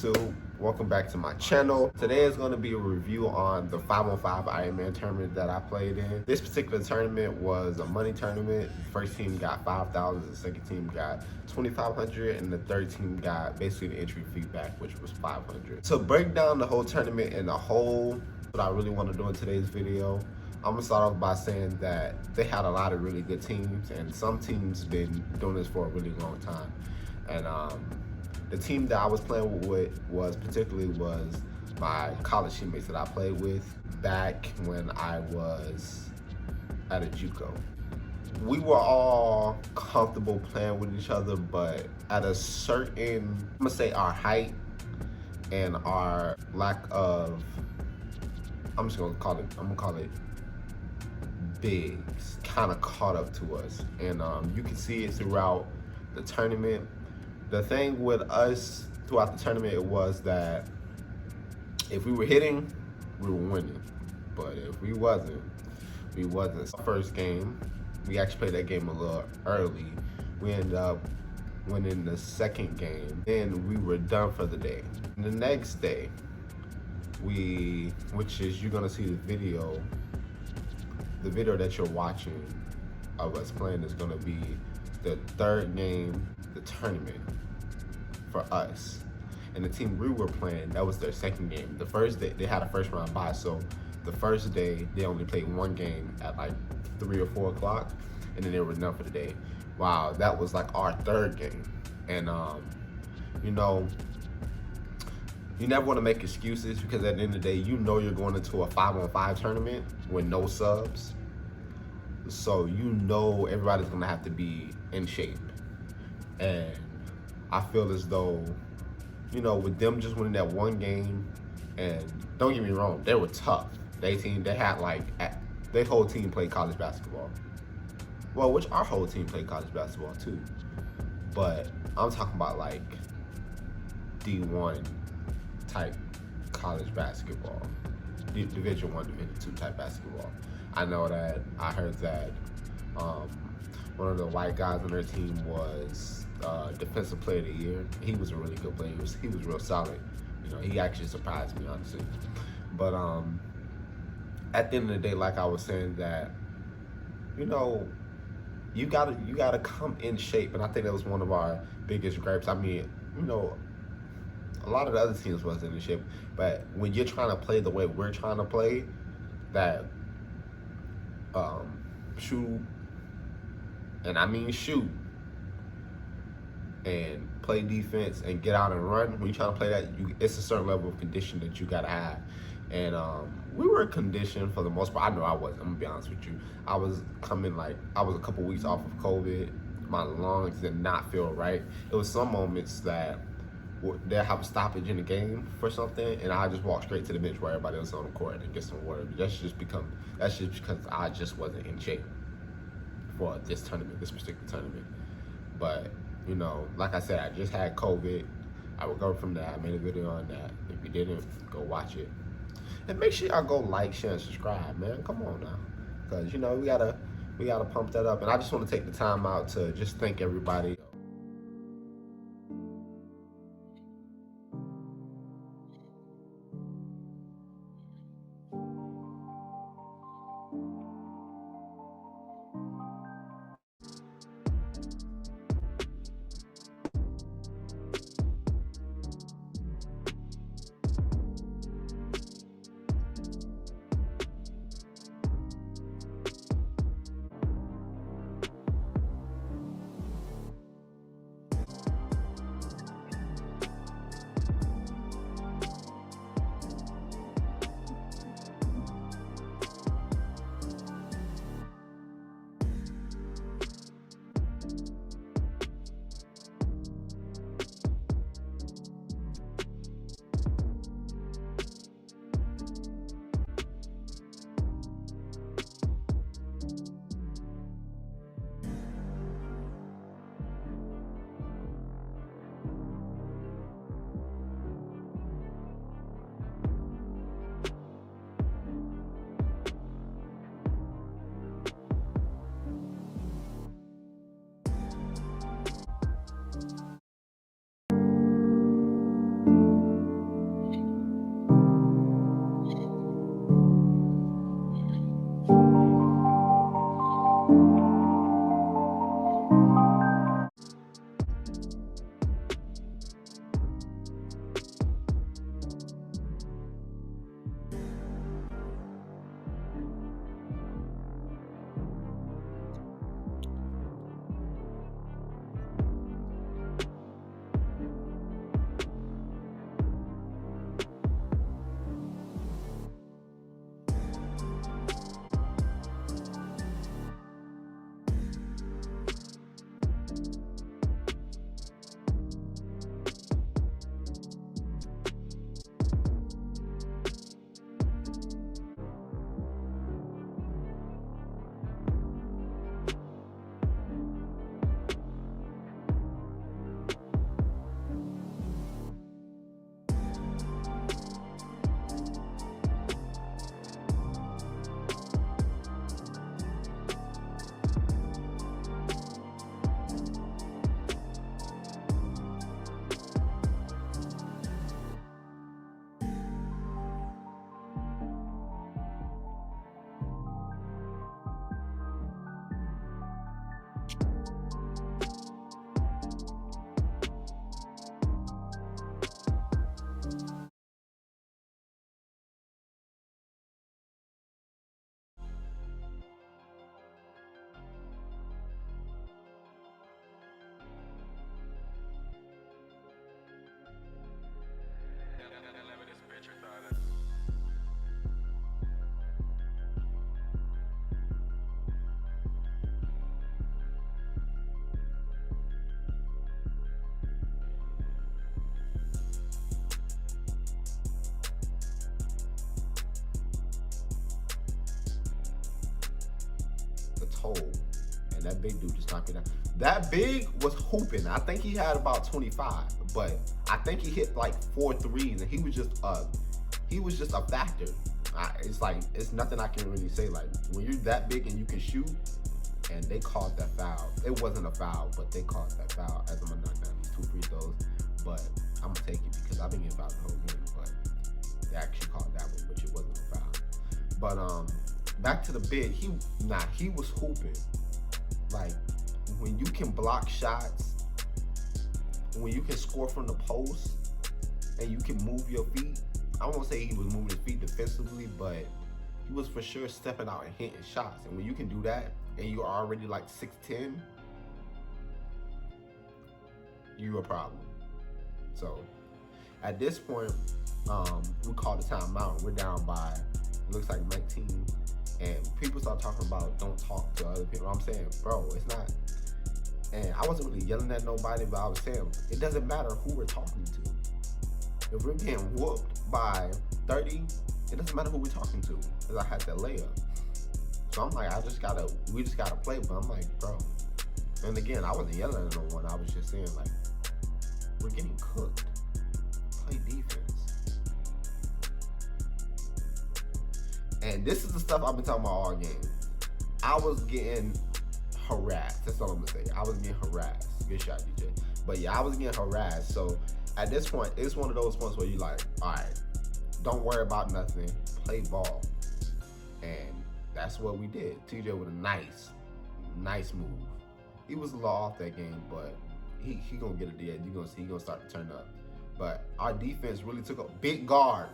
YouTube, welcome back to my channel. Today is going to be a review on the 5-on-5 Ironman tournament that I played in. This particular tournament was a money tournament. The first team got $5,000, the second team got $2,500, and the third team got basically the entry fee back, which was $500. To break down the whole tournament and the whole, what I really want to do in today's video, I'm gonna start off by saying that they had a lot of really good teams, and some teams been doing this for a really long time. And the team that I was playing with was my college teammates that I played with back when I was at a JUCO. We were all comfortable playing with each other, but at a certain, I'm gonna say our height and our lack of, I'm gonna call it bigs, kind of caught up to us. And you can see it throughout the tournament. The thing with us throughout the tournament was that if we were hitting, we were winning. But if we wasn't, we wasn't. First game, we actually played that game a little early. We ended up winning the second game. Then we were done for the day. The next day, which is, you're gonna see the video that you're watching of us playing is gonna be the third game, the tournament for us. And the team we were playing, that was their second game. The first day, they had a first round bye, so the first day they only played one game at like 3 or 4 o'clock, and then they were done for the day. Wow, that was like our third game. And you know, you never want to make excuses, because at the end of the day, you know you're going into a 5-on-5 tournament with no subs. So you know everybody's gonna have to be in shape. And I feel as though, you know, with them just winning that one game, and don't get me wrong, they were tough. Their whole team played college basketball. Well, which our whole team played college basketball too. But I'm talking about like D1 type college basketball, Division 1, Division 2 type basketball. I know that I heard that one of the white guys on their team was Defensive Player of the Year. He was a really good player. He was real solid. You know, he actually surprised me, honestly. But at the end of the day, like I was saying, that, you know, you gotta come in shape, and I think that was one of our biggest gripes. I mean, you know, a lot of the other teams wasn't in shape, but when you're trying to play the way we're trying to play, that shoot, and I mean shoot, and play defense and get out and run. When you're trying to play that, it's a certain level of condition that you gotta have. And we were conditioned for the most part. I know I wasn't, I'm gonna be honest with you. I was a couple weeks off of COVID. My lungs did not feel right. It was some moments that they'll have a stoppage in the game for something, and I just walk straight to the bench where everybody else on the court and get some water. That's just because I just wasn't in shape for this particular tournament. But, you know, like I said, I just had COVID. I recovered from that. I made a video on that. If you didn't, go watch it. And make sure y'all go like, share, and subscribe, man. Come on now. Because, you know, we gotta pump that up. And I just want to take the time out to just thank everybody. hole, and that big dude just knocked me down. That big was hooping. I think he had about 25, but I think he hit like 4 threes, and he was just a factor. It's like, it's nothing I can really say. Like, when you're that big and you can shoot, and they called that foul. It wasn't a foul, but they called that foul as I'm gonna knock down these 2 free throws. But I'm gonna take it because I've been getting fouled the whole game. But they actually called that one, which it wasn't a foul. But back to the big, he was hooping. Like, when you can block shots, when you can score from the post, and you can move your feet. I won't say he was moving his feet defensively, but he was for sure stepping out and hitting shots. And when you can do that, and you're already like 6'10", you're a problem. So at this point, we called the timeout. We're down by, it looks like 19. And people start talking about don't talk to other people. I'm saying, bro, it's not. And I wasn't really yelling at nobody, but I was saying, it doesn't matter who we're talking to. If we're getting whooped by 30, it doesn't matter who we're talking to, because I had that layup. So I'm like, we just gotta play. But I'm like, bro. And again, I wasn't yelling at no one. I was just saying, like, we're getting cooked. Play defense. And this is the stuff I've been talking about all game. I was getting harassed. That's all I'm gonna say. I was getting harassed. Good shot, DJ. But yeah, I was getting harassed. So at this point, it's one of those points where you're like, all right, don't worry about nothing. Play ball. And that's what we did. TJ with a nice move. He was a little off that game, but he gonna get a deal. You're gonna see he gonna start to turn up. But our defense really took a big guard.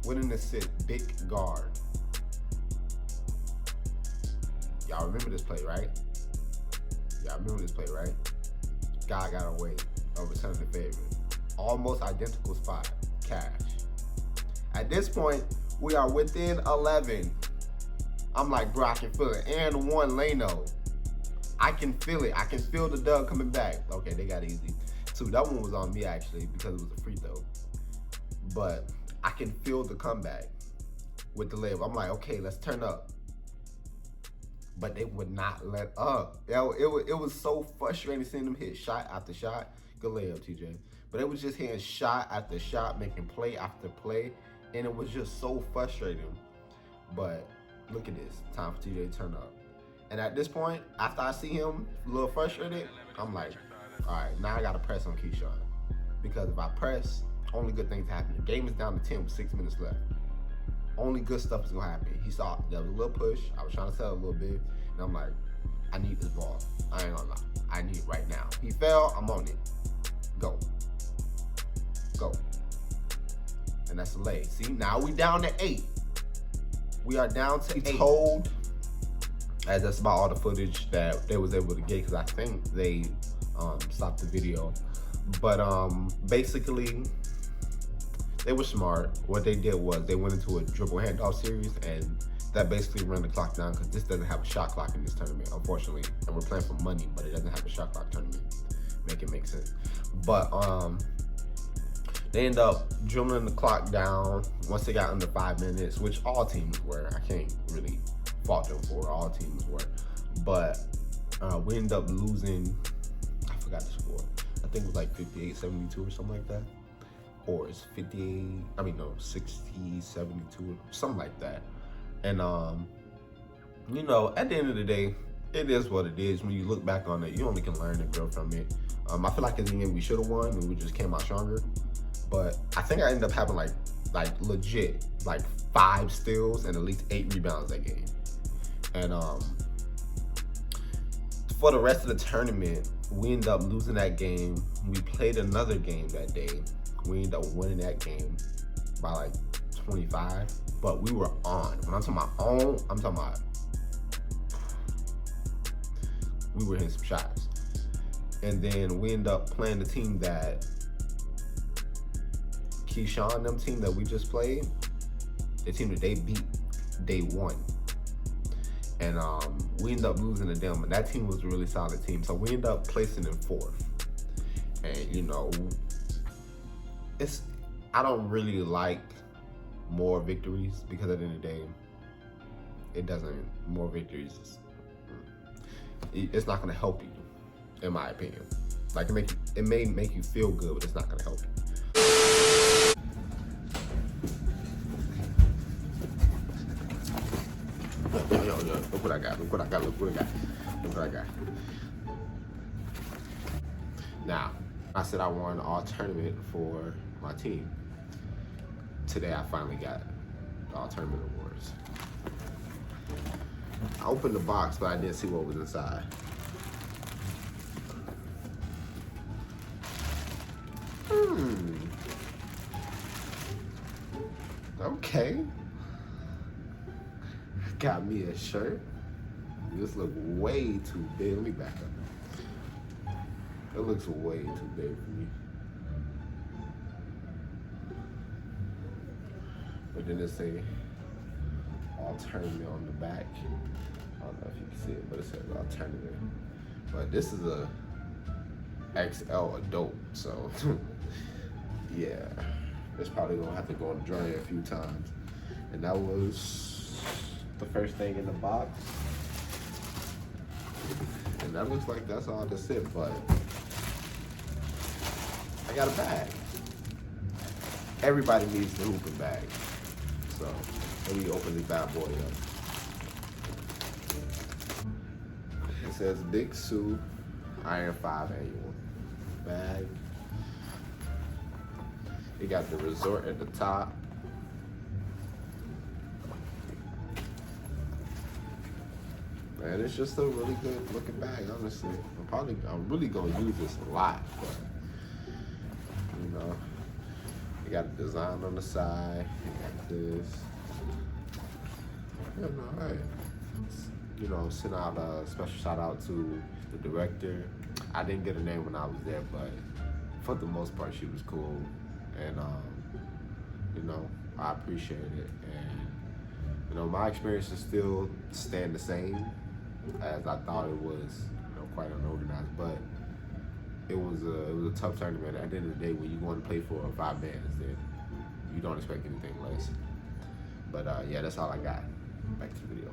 Winning the sit, big guard. Y'all remember this play, right? Guy got away, overturned the favorite. Almost identical spot, Cash. At this point, we are within 11. I'm like, bro, I can feel it. And 1 Lano. I can feel it. I can feel the dub coming back. Okay, they got easy. 2, that one was on me actually because it was a free throw. But I can feel the comeback with the layup. I'm like, okay, let's turn up. But they would not let up. It was so frustrating seeing them hit shot after shot. Good layup, TJ. But it was just hitting shot after shot, making play after play. And it was just so frustrating. But look at this. Time for TJ to turn up. And at this point, after I see him a little frustrated, I'm like, all right, now I got to press on Keyshawn. Because if I press, only good things happen. The game is down to 10 with 6 minutes left. Only good stuff is going to happen. He saw there was a little push. I was trying to sell a little bit. And I'm like, I need this ball. I ain't going to lie. I need it right now. He fell. I'm on it. Go. And that's a lay. See, now we down to 8. We are down to 8. Told, as that's about all the footage that they was able to get, because I think they stopped the video. But basically, they were smart. What they did was they went into a dribble handoff series, and that basically ran the clock down because this doesn't have a shot clock in this tournament, unfortunately. And we're playing for money, but it doesn't have a shot clock tournament. Make it make sense. But they end up dribbling the clock down once they got under 5 minutes, which all teams were. I can't really fault them for. All teams were. But we end up losing, I forgot the score. I think it was like 58-72 or something like that. Or it's 60-72, something like that. And you know, at the end of the day, it is what it is. When you look back on it, you only can learn and grow from it. I feel like in the end we should have won and we just came out stronger. But I think I ended up having like legit 5 steals and at least 8 rebounds that game. And for the rest of the tournament, we ended up losing that game. We played another game that day. We ended up winning that game by like 25. But we were on. When I'm talking about on, I'm talking about we were hitting some shots. And then we ended up playing the team that Keyshawn, them team that we just played, the team that they beat day 1. And we ended up losing to them, and that team was a really solid team. So we ended up placing in 4th. And you know, I don't really like more victories because at the end of the day, it doesn't. More victories, it's not gonna help you, in my opinion. Like it may make you feel good, but it's not gonna help you. Yo, look what I got. Look what I got. Look what I got. Look what I got. Now, I said I won all tournament for my team. Today I finally got the all tournament awards. I opened the box, but I didn't see what was inside. Okay. Got me a shirt. This looks way too big. Let me back up. It looks way too big for me. But then it say alternative on the back. I don't know if you can see it, but it says alternative. But this is a XL adult, so yeah. It's probably gonna have to go on the dryer a few times. And that was the first thing in the box. And that looks like that's all that's it, but I got a bag. Everybody needs the hooping bag. So let me open this bad boy up. It says Big Sue Iron 5 Annual bag. You got the resort at the top. And it's just a really good looking bag, honestly. I'm really gonna use this a lot, but you know, you got a design on the side, you got this. Yeah, no, right. You know, send out a special shout out to the director. I didn't get a name when I was there, but for the most part, she was cool. And you know, I appreciate it. And you know, my experience is still staying the same as I thought it was. You know, quite unorganized, but it was a tough tournament. At the end of the day, when you go and play for 5 bands, then you don't expect anything less. But yeah, that's all I got. Back to the video.